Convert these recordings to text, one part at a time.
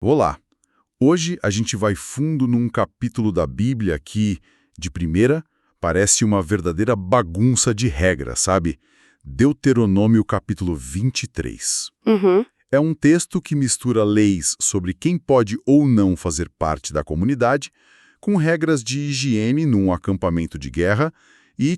Olá! Hoje a gente vai fundo num capítulo da Bíblia que, de primeira, parece uma verdadeira bagunça de regras, sabe? Deuteronômio capítulo 23. Uhum. É um texto que mistura leis sobre quem pode ou não fazer parte da comunidade, com regras de higiene num acampamento de guerra e,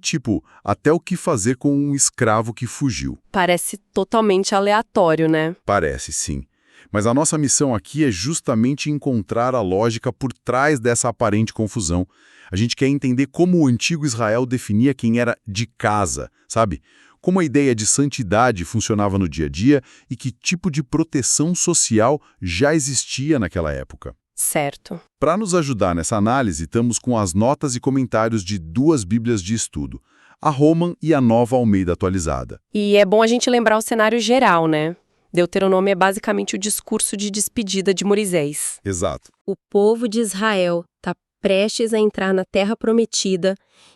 até o que fazer com um escravo que fugiu. Parece totalmente aleatório, né? Parece, sim. Mas a nossa missão aqui é justamente encontrar a lógica por trás dessa aparente confusão. A gente quer entender como o antigo Israel definia quem era de casa, sabe? Como a ideia de santidade funcionava no dia a dia e que tipo de proteção social já existia naquela época. Certo. Para nos ajudar nessa análise, estamos com as notas e comentários de duas Bíblias de estudo, a Roman e a Nova Almeida Atualizada. E é bom a gente lembrar o cenário geral, né? Deuteronômio é basicamente o discurso de despedida de Moisés. Exato. O povo de Israel está prestes a entrar na Terra Prometida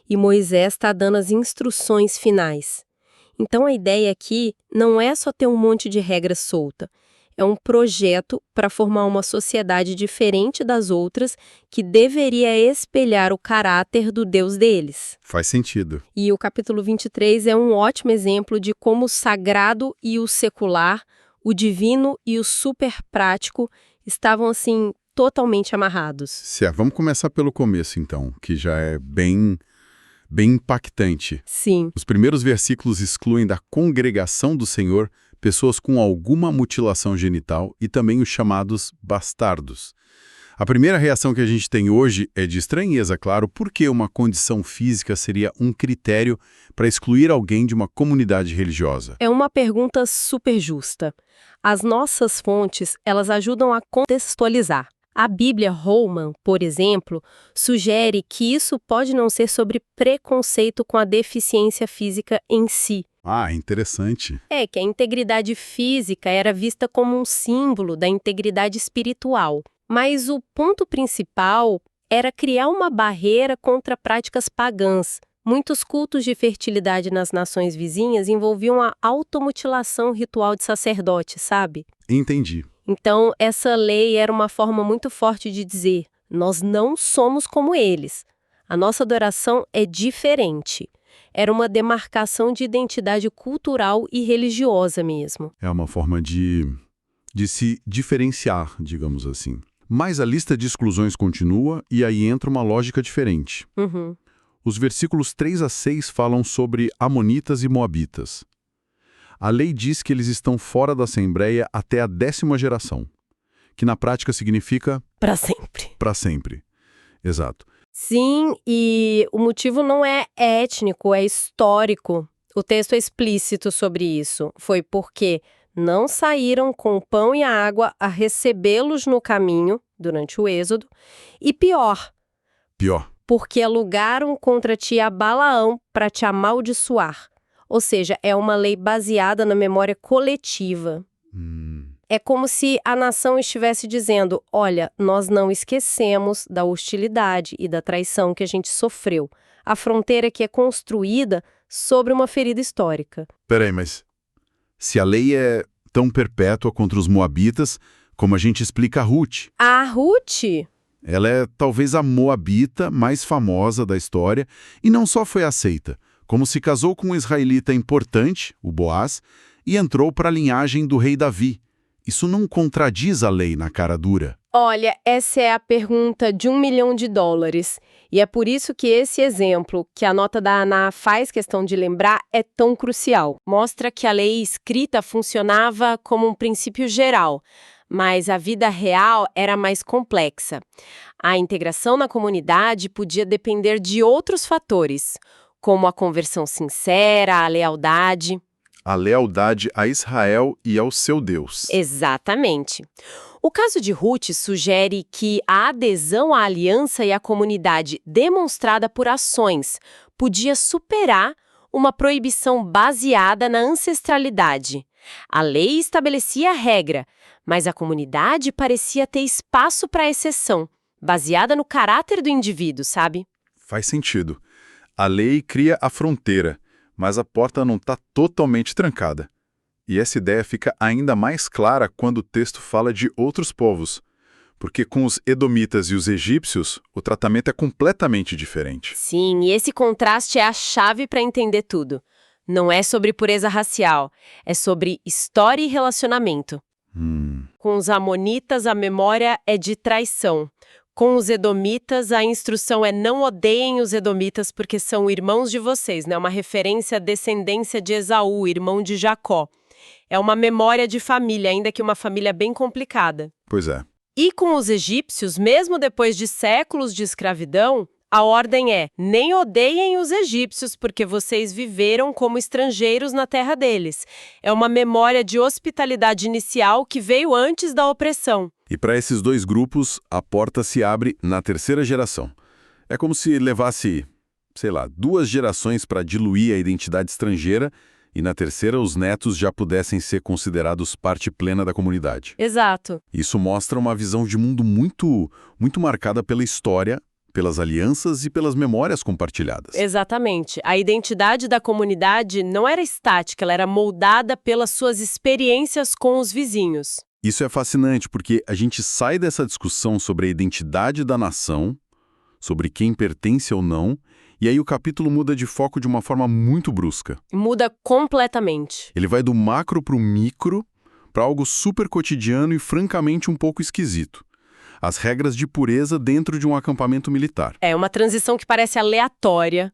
e Moisés está dando as instruções finais. Então a ideia aqui não é só ter um monte de regras solta. É um projeto para formar uma sociedade diferente das outras que deveria espelhar o caráter do Deus deles. Faz sentido. E o capítulo 23 é um ótimo exemplo de como o sagrado e o secular, o divino e o super-prático estavam, assim, totalmente amarrados. Certo, vamos começar pelo começo, então, que já é bem impactante. Sim. Os primeiros versículos excluem da congregação do Senhor pessoas com alguma mutilação genital e também os chamados bastardos. A primeira reação que a gente tem hoje é de estranheza, claro, porque uma condição física seria um critério para excluir alguém de uma comunidade religiosa. É uma pergunta super justa. As nossas fontes, elas ajudam a contextualizar. A Bíblia Roman, por exemplo, sugere que isso pode não ser sobre preconceito com a deficiência física em si. Ah, interessante. É que a integridade física era vista como um símbolo da integridade espiritual. Mas o ponto principal era criar uma barreira contra práticas pagãs. Muitos cultos de fertilidade nas nações vizinhas envolviam a automutilação ritual de sacerdotes, sabe? Entendi. Então, essa lei era uma forma muito forte de dizer: nós não somos como eles. A nossa adoração é diferente. Era uma demarcação de identidade cultural e religiosa mesmo. É uma forma de se diferenciar, digamos assim. Mas a lista de exclusões continua e aí entra uma lógica diferente. Uhum. Os versículos 3 a 6 falam sobre amonitas e moabitas. A lei diz que eles estão fora da Assembleia até a 10ª geração, que na prática significa Para sempre. para sempre. Exato. Sim, e o motivo não é étnico, é histórico. O texto é explícito sobre isso. Foi porque não saíram com o pão e a água a recebê-los no caminho, durante o êxodo, e pior, porque alugaram contra ti a Balaão para te amaldiçoar. Ou seja, é uma lei baseada na memória coletiva. É como se a nação estivesse dizendo: olha, nós não esquecemos da hostilidade e da traição que a gente sofreu. A fronteira que é construída sobre uma ferida histórica. Peraí, mas se a lei é tão perpétua contra os moabitas, como a gente explica a Ruth? A Ruth? Ela é talvez a moabita mais famosa da história e não só foi aceita, como se casou com um israelita importante, o Boaz, e entrou para a linhagem do rei Davi. Isso não contradiz a lei na cara dura? Olha, essa é a pergunta de $1 milhão. E é por isso que esse exemplo, que a nota da ANA faz questão de lembrar, é tão crucial. Mostra que a lei escrita funcionava como um princípio geral, mas a vida real era mais complexa. A integração na comunidade podia depender de outros fatores, como a conversão sincera, a lealdade. A lealdade a Israel e ao seu Deus. Exatamente. O caso de Ruth sugere que a adesão à aliança e à comunidade demonstrada por ações podia superar uma proibição baseada na ancestralidade. A lei estabelecia a regra, mas a comunidade parecia ter espaço para exceção, baseada no caráter do indivíduo, sabe? Faz sentido. A lei cria a fronteira, mas a porta não está totalmente trancada. E essa ideia fica ainda mais clara quando o texto fala de outros povos. Porque com os edomitas e os egípcios, o tratamento é completamente diferente. Sim, e esse contraste é a chave para entender tudo. Não é sobre pureza racial, é sobre história e relacionamento. Com os amonitas, a memória é de traição. Com os edomitas, a instrução é não odeiem os edomitas porque são irmãos de vocês, né? Uma referência à descendência de Esaú, irmão de Jacó. É uma memória de família, ainda que uma família bem complicada. Pois é. E com os egípcios, mesmo depois de séculos de escravidão, a ordem é: nem odeiem os egípcios, porque vocês viveram como estrangeiros na terra deles. É uma memória de hospitalidade inicial que veio antes da opressão. E para esses dois grupos, a porta se abre na terceira geração. É como se levasse, 2 gerações para diluir a identidade estrangeira e na terceira os netos já pudessem ser considerados parte plena da comunidade. Exato. Isso mostra uma visão de mundo muito marcada pela história, pelas alianças e pelas memórias compartilhadas. Exatamente. A identidade da comunidade não era estática, ela era moldada pelas suas experiências com os vizinhos. Isso é fascinante porque a gente sai dessa discussão sobre a identidade da nação, sobre quem pertence ou não, e aí o capítulo muda de foco de uma forma muito brusca. Muda completamente. Ele vai do macro para o micro, para algo super cotidiano e francamente um pouco esquisito. As regras de pureza dentro de um acampamento militar. É uma transição que parece aleatória,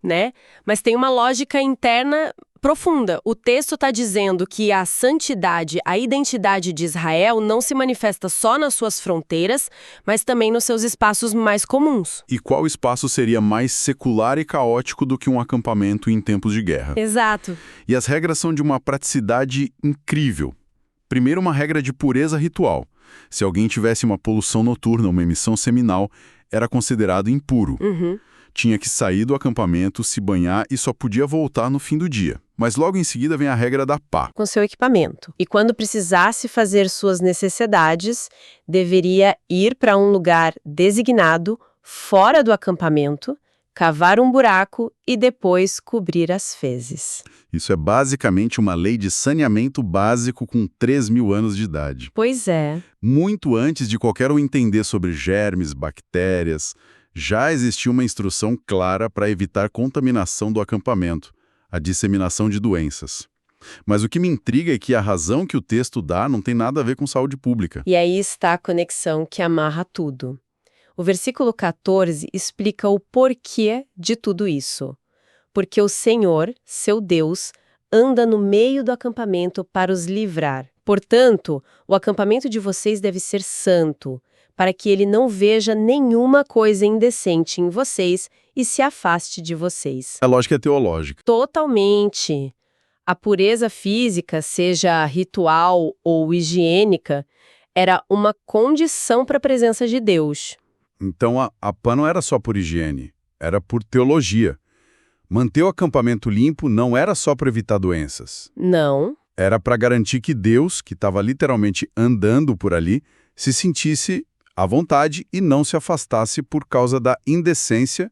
né? Mas tem uma lógica interna profunda. O texto está dizendo que a santidade, a identidade de Israel não se manifesta só nas suas fronteiras, mas também nos seus espaços mais comuns. E qual espaço seria mais secular e caótico do que um acampamento em tempos de guerra? Exato. E as regras são de uma praticidade incrível. Primeiro, uma regra de pureza ritual. Se alguém tivesse uma poluição noturna, uma emissão seminal, era considerado impuro. Tinha que sair do acampamento, se banhar e só podia voltar no fim do dia. Mas logo em seguida vem a regra da pá. Com seu equipamento. E quando precisasse fazer suas necessidades, deveria ir para um lugar designado, fora do acampamento, cavar um buraco e depois cobrir as fezes. Isso é basicamente uma lei de saneamento básico com 3.000 anos de idade. Pois é. Muito antes de qualquer um entender sobre germes, bactérias, já existia uma instrução clara para evitar contaminação do acampamento, a disseminação de doenças. Mas o que me intriga é que a razão que o texto dá não tem nada a ver com saúde pública. E aí está a conexão que amarra tudo. O versículo 14 explica o porquê de tudo isso. Porque o Senhor, seu Deus, anda no meio do acampamento para os livrar. Portanto, o acampamento de vocês deve ser santo, para que ele não veja nenhuma coisa indecente em vocês e se afaste de vocês. A lógica é teológica. Totalmente. A pureza física, seja ritual ou higiênica, era uma condição para a presença de Deus. Então a pá não era só por higiene, era por teologia. Manter o acampamento limpo não era só para evitar doenças. Não. Era para garantir que Deus, que estava literalmente andando por ali, se sentisse à vontade e não se afastasse por causa da indecência,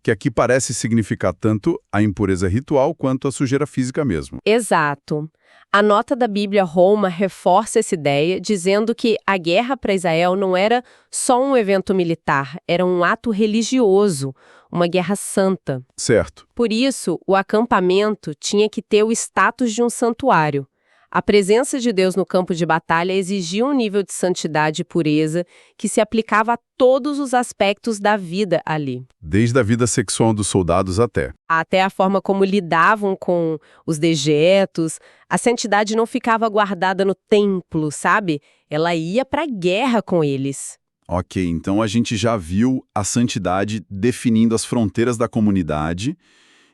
que aqui parece significar tanto a impureza ritual quanto a sujeira física mesmo. Exato. A nota da Bíblia Roma reforça essa ideia, dizendo que a guerra para Israel não era só um evento militar, era um ato religioso, uma guerra santa. Certo. Por isso, o acampamento tinha que ter o status de um santuário. A presença de Deus no campo de batalha exigia um nível de santidade e pureza que se aplicava a todos os aspectos da vida ali. Desde a vida sexual dos soldados até a forma como lidavam com os dejetos. A santidade não ficava guardada no templo, sabe? Ela ia para a guerra com eles. Ok, então a gente já viu a santidade definindo as fronteiras da comunidade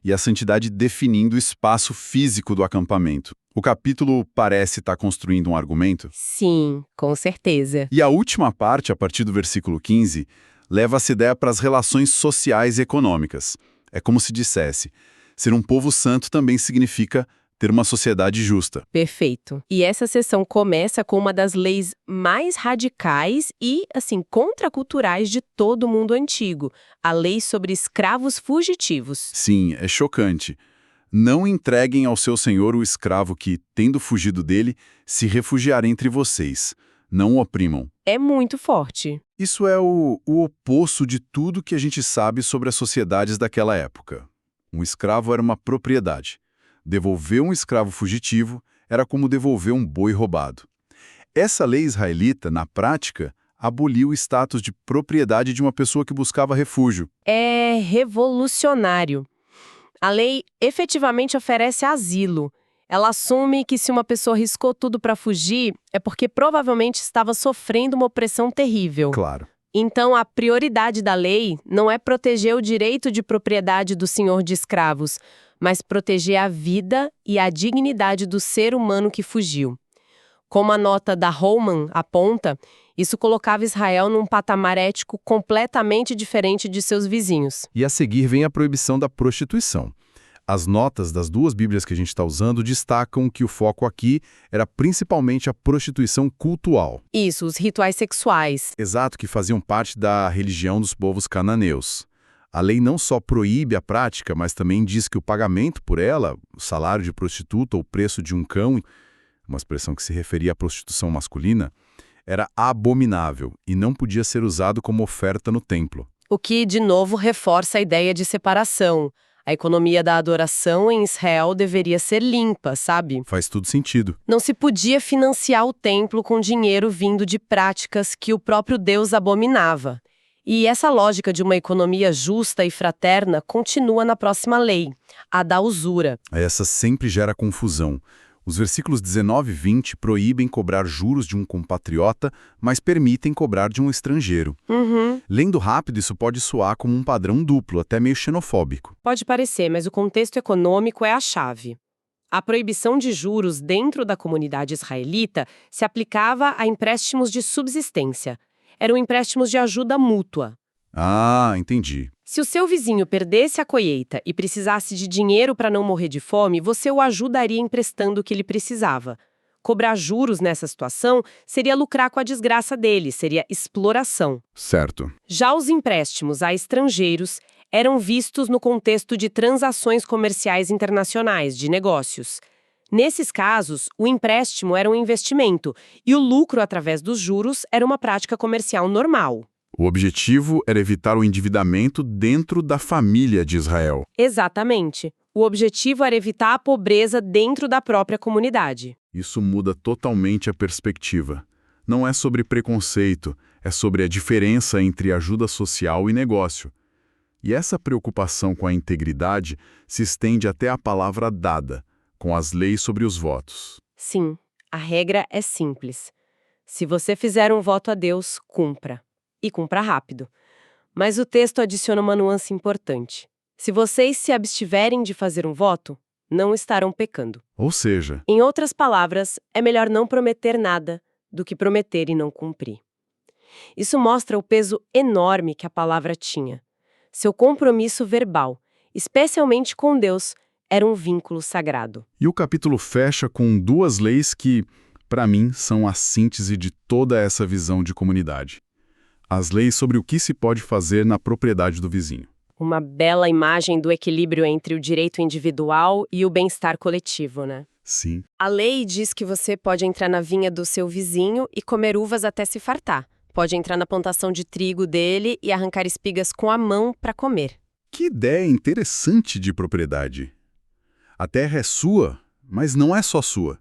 e a santidade definindo o espaço físico do acampamento. O capítulo parece estar construindo um argumento? Sim, com certeza. E a última parte, a partir do versículo 15, leva essa ideia para as relações sociais e econômicas. É como se dissesse, ser um povo santo também significa ter uma sociedade justa. Perfeito. E essa sessão começa com uma das leis mais radicais e, contraculturais de todo o mundo antigo, a lei sobre escravos fugitivos. Sim, é chocante. Não entreguem ao seu senhor o escravo que, tendo fugido dele, se refugiar entre vocês. Não o oprimam. é muito forte. Isso é o oposto de tudo que a gente sabe sobre as sociedades daquela época. Um escravo era uma propriedade. Devolver um escravo fugitivo era como devolver um boi roubado. Essa lei israelita, na prática, aboliu o status de propriedade de uma pessoa que buscava refúgio. É revolucionário. A lei efetivamente oferece asilo. Ela assume que se uma pessoa riscou tudo para fugir, é porque provavelmente estava sofrendo uma opressão terrível. Claro. Então, a prioridade da lei não é proteger o direito de propriedade do senhor de escravos, mas proteger a vida e a dignidade do ser humano que fugiu. Como a nota da Holman aponta, isso colocava Israel num patamar ético completamente diferente de seus vizinhos. E a seguir vem a proibição da prostituição. As notas das duas Bíblias que a gente está usando destacam que o foco aqui era principalmente a prostituição cultual. Isso, os rituais sexuais. Exato, que faziam parte da religião dos povos cananeus. A lei não só proíbe a prática, mas também diz que o pagamento por ela, o salário de prostituta ou o preço de um cão, uma expressão que se referia à prostituição masculina, era abominável e não podia ser usado como oferta no templo. O que, de novo, reforça a ideia de separação. A economia da adoração em Israel deveria ser limpa, sabe? Faz tudo sentido. Não se podia financiar o templo com dinheiro vindo de práticas que o próprio Deus abominava. E essa lógica de uma economia justa e fraterna continua na próxima lei, a da usura. Essa sempre gera confusão. Os versículos 19 e 20 proíbem cobrar juros de um compatriota, mas permitem cobrar de um estrangeiro. Lendo rápido, isso pode soar como um padrão duplo, até meio xenofóbico. Pode parecer, mas o contexto econômico é a chave. A proibição de juros dentro da comunidade israelita se aplicava a empréstimos de subsistência. Eram empréstimos de ajuda mútua. Ah, entendi. Se o seu vizinho perdesse a colheita e precisasse de dinheiro para não morrer de fome, você o ajudaria emprestando o que ele precisava. Cobrar juros nessa situação seria lucrar com a desgraça dele, seria exploração. Certo. Já os empréstimos a estrangeiros eram vistos no contexto de transações comerciais internacionais, de negócios. Nesses casos, o empréstimo era um investimento e o lucro através dos juros era uma prática comercial normal. O objetivo era evitar o endividamento dentro da família de Israel. Exatamente. O objetivo era evitar a pobreza dentro da própria comunidade. Isso muda totalmente a perspectiva. Não é sobre preconceito, é sobre a diferença entre ajuda social e negócio. E essa preocupação com a integridade se estende até a palavra dada, com as leis sobre os votos. Sim, a regra é simples. Se você fizer um voto a Deus, cumpra. E cumpra rápido. Mas o texto adiciona uma nuance importante. Se vocês se abstiverem de fazer um voto, não estarão pecando. Ou seja, Em outras palavras, é melhor não prometer nada do que prometer e não cumprir. Isso mostra o peso enorme que a palavra tinha. Seu compromisso verbal, especialmente com Deus, era um vínculo sagrado. e o capítulo fecha com duas leis que, para mim, são a síntese de toda essa visão de comunidade. As leis sobre o que se pode fazer na propriedade do vizinho. Uma bela imagem do equilíbrio entre o direito individual e o bem-estar coletivo, né? Sim. A lei diz que você pode entrar na vinha do seu vizinho e comer uvas até se fartar. Pode entrar na plantação de trigo dele e arrancar espigas com a mão para comer. Que ideia interessante de propriedade. A terra é sua, mas não é só sua.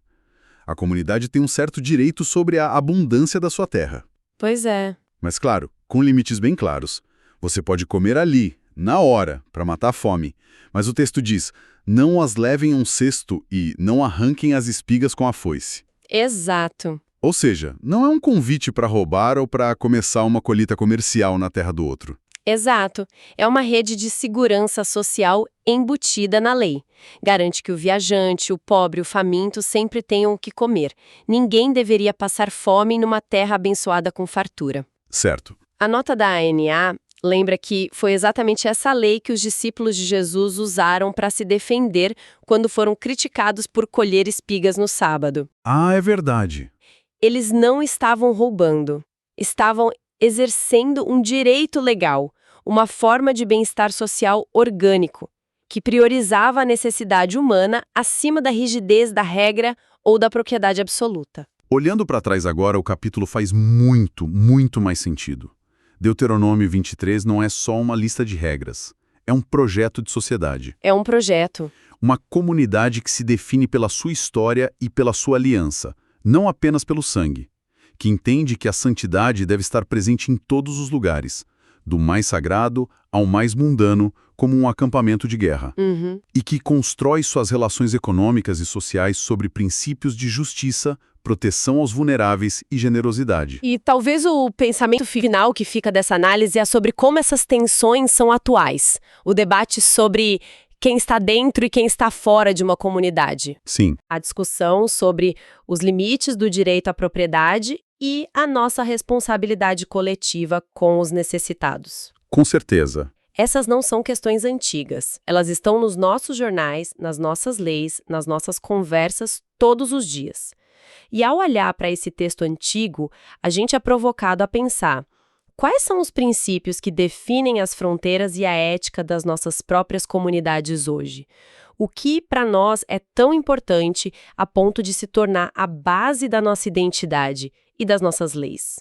A comunidade tem um certo direito sobre a abundância da sua terra. Pois é. Mas claro, com limites bem claros. Você pode comer ali, na hora, para matar a fome. Mas o texto diz, não as levem a um cesto e não arranquem as espigas com a foice. Exato. Ou seja, não é um convite para roubar ou para começar uma colheita comercial na terra do outro. Exato. É uma rede de segurança social embutida na lei. Garante que o viajante, o pobre, o faminto sempre tenham o que comer. Ninguém deveria passar fome numa terra abençoada com fartura. Certo. A nota da ANA lembra que foi exatamente essa lei que os discípulos de Jesus usaram para se defender quando foram criticados por colher espigas no sábado. Ah, é verdade. Eles não estavam roubando, estavam exercendo um direito legal, uma forma de bem-estar social orgânico, que priorizava a necessidade humana acima da rigidez da regra ou da propriedade absoluta. Olhando para trás agora, o capítulo faz muito, muito mais sentido. Deuteronômio 23 não é só uma lista de regras. É um projeto de sociedade. É um projeto. Uma comunidade que se define pela sua história e pela sua aliança, não apenas pelo sangue. Que entende que a santidade deve estar presente em todos os lugares, do mais sagrado ao mais mundano, como um acampamento de guerra. E que constrói suas relações econômicas e sociais sobre princípios de justiça, proteção aos vulneráveis e generosidade. E talvez o pensamento final que fica dessa análise é sobre como essas tensões são atuais. O debate sobre quem está dentro e quem está fora de uma comunidade. Sim. A discussão sobre os limites do direito à propriedade e a nossa responsabilidade coletiva com os necessitados. Com certeza. Essas não são questões antigas. Elas estão nos nossos jornais, nas nossas leis, nas nossas conversas todos os dias. E ao olhar para esse texto antigo, a gente é provocado a pensar: quais são os princípios que definem as fronteiras e a ética das nossas próprias comunidades hoje? O que, para nós, é tão importante a ponto de se tornar a base da nossa identidade e das nossas leis?